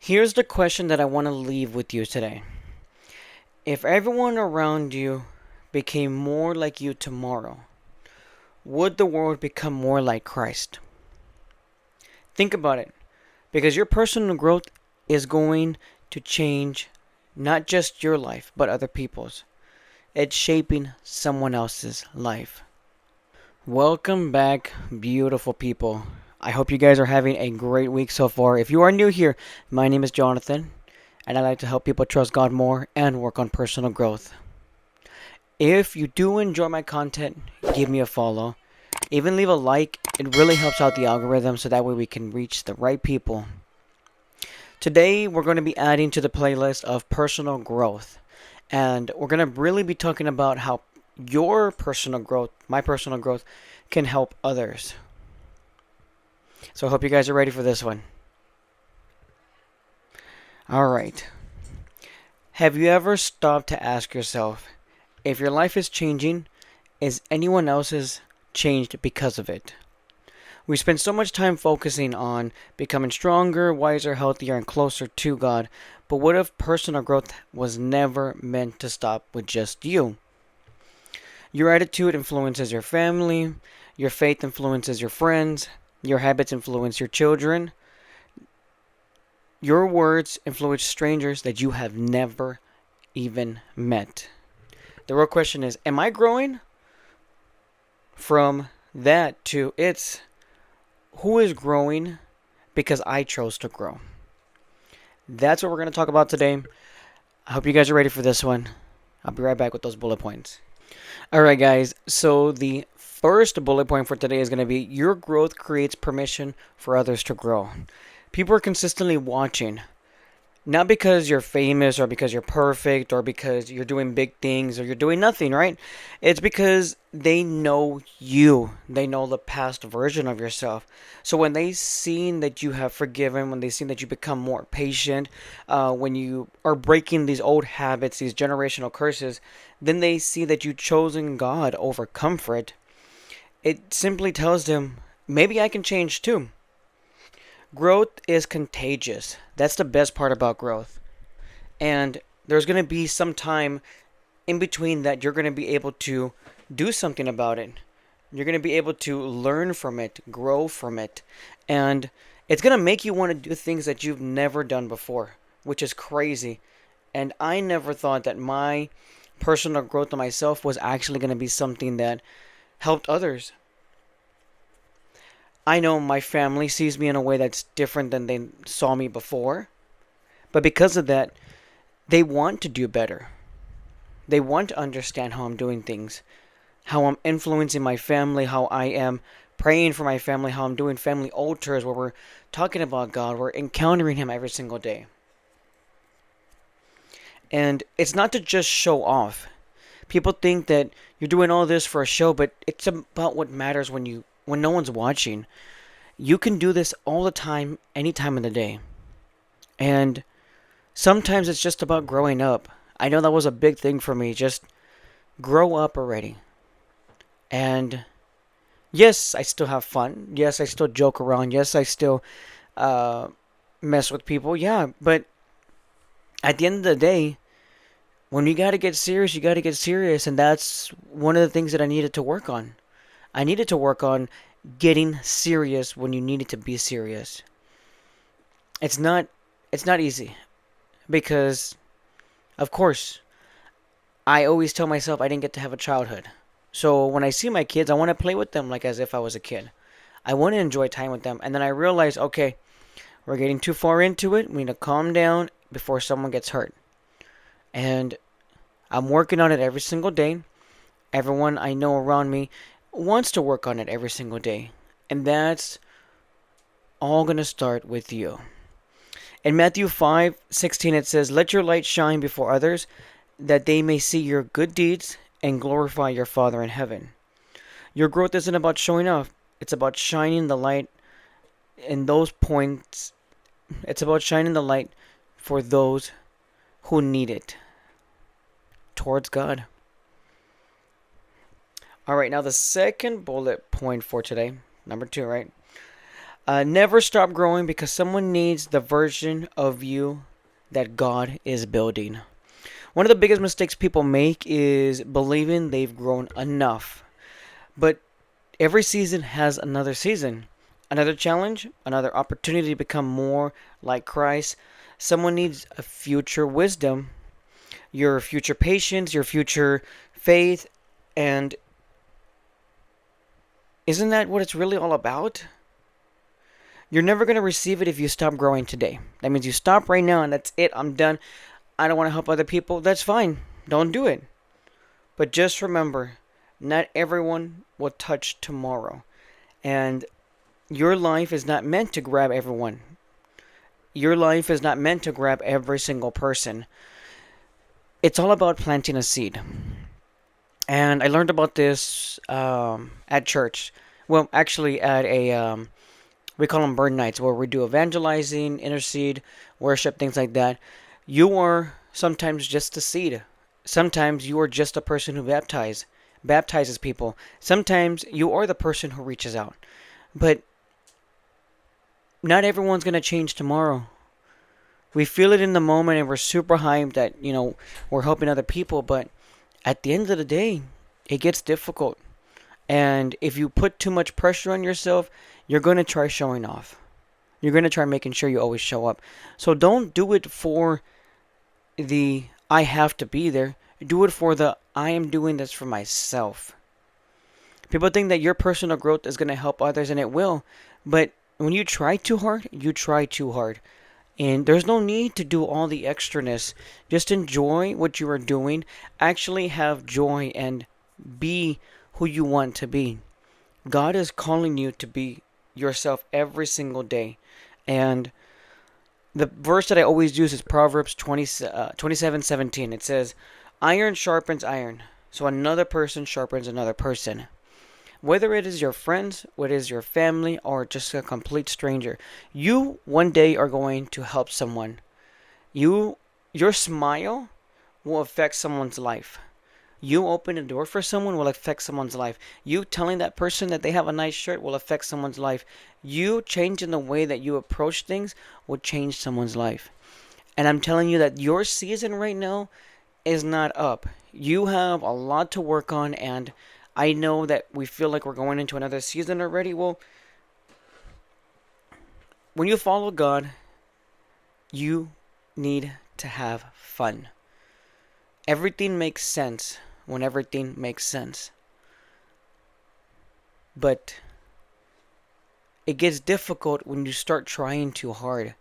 Here's the question that I want to leave with you today. If everyone around you became more like you tomorrow, would the world become more like Christ? Think about it, because your personal growth is going to change not just your life, but other people's. It's shaping someone else's life. Welcome back, beautiful people. I hope you guys are having a great week so far. If you are new here, my name is Jonathan, and I like to help people trust God more and work on personal growth. If you do enjoy my content, give me a follow. Even leave a like. It really helps out the algorithm so that way we can reach the right people. Today, we're going to be adding to the playlist of personal growth. And we're going to really be talking about how your personal growth, my personal growth, can help others. So I hope you guys are ready for this one. All right. Have you ever stopped to ask yourself, if your life is changing, is anyone else's changed because of it? We spend so much time focusing on becoming stronger, wiser, healthier, and closer to God, but what if personal growth was never meant to stop with just you? Your attitude influences your family, your faith influences your friends, your habits influence your children, your words influence strangers that you have never even met. The real question is, am I growing? From that to it's who is growing because I chose to grow. That's what we're going to talk about today. I hope you guys are ready for this one. I'll be right back with those bullet points. All right, guys. So the first bullet point for today is going to be your growth creates permission for others to grow. People are consistently watching. Not because you're famous or because you're perfect or because you're doing big things or you're doing nothing, right? It's because they know you. They know the past version of yourself. So when they see that you have forgiven, when they see that you become more patient, when you are breaking these old habits, these generational curses, then they see that you've chosen God over comfort. It simply tells them, maybe I can change too. Growth is contagious. That's the best part about growth. And there's going to be some time in between that you're going to be able to do something about it. You're going to be able to learn from it, grow from it. And it's going to make you want to do things that you've never done before, which is crazy. And I never thought that my personal growth of myself was actually going to be something that helped others. I know my family sees me in a way that's different than they saw me before. But because of that, they want to do better. They want to understand how I'm doing things, how I'm influencing my family, how I am praying for my family, how I'm doing family altars where we're talking about God, we're encountering Him every single day. And it's not to just show off. People think that you're doing all this for a show, but it's about what matters when no one's watching. You can do this all the time, any time of the day. And sometimes it's just about growing up. I know that was a big thing for me. Just grow up already. And yes, I still have fun. Yes, I still joke around. Yes, I still uh, mess with people. Yeah, but at the end of the day, when you got to get serious, you got to get serious. And that's one of the things that I needed to work on. I needed to work on getting serious when you needed to be serious. It's not it's not easy because of course I always tell myself I didn't get to have a childhood. So when I see my kids, I want to play with them like as if I was a kid. I want to enjoy time with them. And then I realize, okay, we're getting too far into it. We need to calm down before someone gets hurt. And I'm working on it every single day. Everyone I know around me wants to work on it every single day. And that's all going to start with you. In Matthew 5:16 it says, "Let your light shine before others, that they may see your good deeds and glorify your Father in heaven." Your growth isn't about showing off. It's about shining the light in those points. It's about shining the light for those who need it towards God. All right, now the second bullet point for today, number 2, right? Never stop growing because someone needs the version of you that God is building. One of the biggest mistakes people make is believing they've grown enough. But every season has another season, another challenge, another opportunity to become more like Christ. Someone needs a future wisdom, your future patience, your future faith, and isn't that what it's really all about? You're never going to receive it if you stop growing today. That means you stop right now and that's it. I'm done. I don't want to help other people. That's fine. Don't do it. But just remember, not everyone will touch tomorrow. And your life is not meant to grab everyone. Your life is not meant to grab every single person. It's all about planting a seed. And I learned about this at church. Well, actually, at we call them burn nights, where we do evangelizing, intercede, worship, things like that. You are sometimes just a seed. Sometimes you are just a person who baptizes people. Sometimes you are the person who reaches out. But not everyone's going to change tomorrow. We feel it in the moment and we're super hyped that, we're helping other people. But at the end of the day, it gets difficult. And if you put too much pressure on yourself, you're going to try showing off. You're going to try making sure you always show up. So don't do it for the I have to be there. Do it for the I am doing this for myself. People think that your personal growth is going to help others, and it will. But when you try too hard, you try too hard. And there's no need to do all the extraness. Just enjoy what you are doing. Actually have joy and be who you want to be. God is calling you to be yourself every single day. And the verse that I always use is Proverbs 27:17. It says, iron sharpens iron, so another person sharpens another person. Whether it is your friends, whether it is your family, or just a complete stranger, you one day are going to help someone. Your smile will affect someone's life. You open a door for someone will affect someone's life. You telling that person that they have a nice shirt will affect someone's life. You changing the way that you approach things will change someone's life. And I'm telling you that your season right now is not up. You have a lot to work on, and I know that we feel like we're going into another season already. Well, when you follow God, you need to have fun. Everything makes sense when everything makes sense. But it gets difficult when you start trying too hard.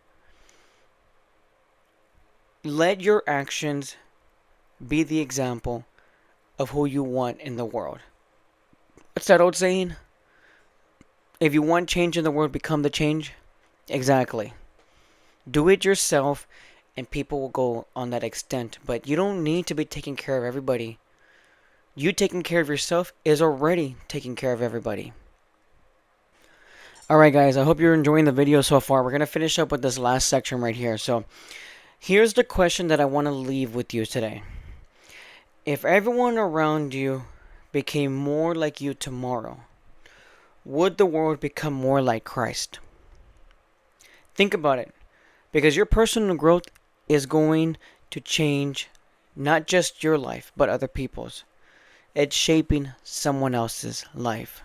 Let your actions be the example of who you want in the world. What's that old saying? If you want change in the world, become the change. Exactly. Do it yourself and people will go on that extent. But you don't need to be taking care of everybody. You taking care of yourself is already taking care of everybody. Alright guys, I hope you're enjoying the video so far. We're going to finish up with this last section right here. So, here's the question that I want to leave with you today. If everyone around you became more like you tomorrow, would the world become more like Christ? Think about it. Because your personal growth is going to change not just your life, but other people's. It's shaping someone else's life.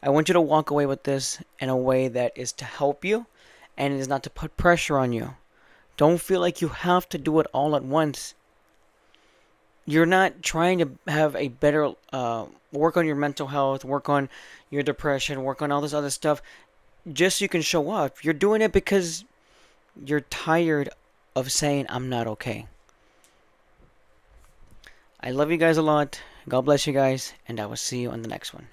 I want you to walk away with this in a way that is to help you and it is not to put pressure on you. Don't feel like you have to do it all at once. You're not trying to have a better, work on your mental health, work on your depression, work on all this other stuff, just so you can show up. You're doing it because you're tired of saying, I'm not okay. I love you guys a lot. God bless you guys, and I will see you on the next one.